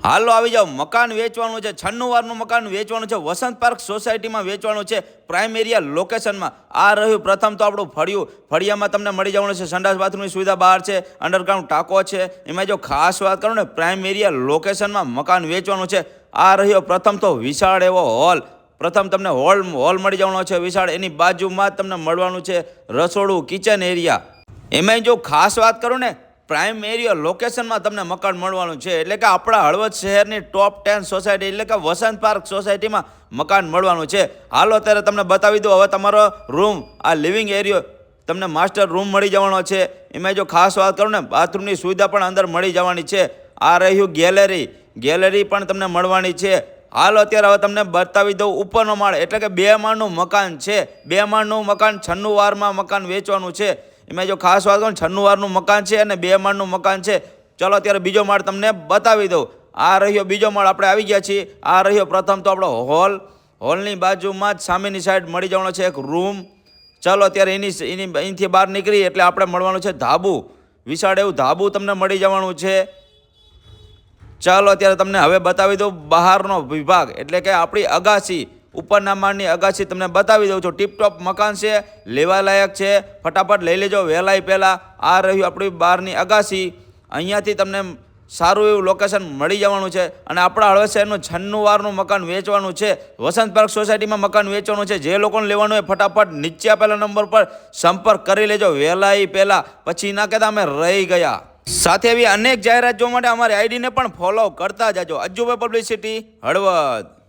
હાલો આવી જાઓ, મકાન વેચવાનું છે, 96 વારનું મકાન વેચવાનું છે, વસંત પાર્ક સોસાયટીમાં વેચવાનું છે, પ્રાઇમ એરિયા લોકેશનમાં. આ રહ્યું પ્રથમ તો આપણું ફળિયું. ફળિયામાં તમને મળી જવાનું છે સંડાસ બાથરૂમની સુવિધા બહાર છે, અંડરગ્રાઉન્ડ ટાંકો છે. એમાં જો ખાસ વાત કરું ને, પ્રાઇમ એરિયા લોકેશનમાં મકાન વેચવાનું છે. આ રહ્યો પ્રથમ તો વિશાળ એવો હોલ. પ્રથમ તમને હોલ મળી જવાનો છે વિશાળ. એની બાજુમાં જ તમને મળવાનું છે રસોડું, કિચન એરિયા. એમાંય જો ખાસ વાત કરું ને, પ્રાઇમ એરિયા લોકેશનમાં તમને મકાન મળવાનું છે. એટલે કે આપણા હળવદ શહેરની ટોપ 10 સોસાયટી એટલે કે વસંત પાર્ક સોસાયટીમાં મકાન મળવાનું છે. હાલો અત્યારે તમને બતાવી દઉં. હવે તમારો રૂમ, આ લિવિંગ એરિયો તમને માસ્ટર રૂમ મળી જવાનો છે. એમાં જો ખાસ વાત કરું ને, બાથરૂમની સુવિધા પણ અંદર મળી જવાની છે. આ રહ્યું ગેલેરી પણ તમને મળવાની છે. હાલો અત્યારે હવે તમને બતાવી દઉં ઉપરનો માળ. એટલે કે 2 માળનું મકાન છે. 2 માળનું મકાન 96 વારમાં મકાન વેચવાનું છે. એમાં જો ખાસ વાત કરું, 96 વારનું મકાન છે અને 2 માળનું મકાન છે. ચલો અત્યારે બીજો માળ તમને બતાવી દઉં. આ રહ્યો બીજો માળ, આપણે આવી ગયા છીએ. આ રહ્યો પ્રથમ તો આપણો હોલની બાજુમાં જ સામેની સાઈડ મળી જવાનો છે એક રૂમ. ચલો અત્યારે એનીથી બહાર નીકળી એટલે આપણે મળવાનું છે ધાબુ. વિશાળ એવું ધાબુ તમને મળી જવાનું છે. ચાલો અત્યારે તમને હવે બતાવી દઉં બહારનો વિભાગ. એટલે કે આપણી અગાસી, ઉપરના માળની અગાસી તમને બતાવી દઉં છું. ટીપટોપ મકાન છે, લેવા લાયક છે. ફટાફટ લઈ લેજો વહેલાય પહેલાં. આ રહ્યું આપણી બહારની અગાસી. અહીંયાથી તમને સારું એવું લોકેશન મળી જવાનું છે. અને આપણા હળવદ શહેરનું 96 વારનું મકાન વેચવાનું છે. વસંત પાર્ક સોસાયટીમાં મકાન વેચવાનું છે. જે લોકોને લેવાનું હોય ફટાફટ નીચે આપેલા નંબર પર સંપર્ક કરી લેજો વહેલાય પહેલાં. પછી ના કહેતા અમે રહી ગયા. સાથે એવી અનેક જાહેરાત જોવા માટે અમારી આઈડીને પણ ફોલો કરતા જાજો. અજ્જુભાઈ પબ્લિસિટી, હળવદ.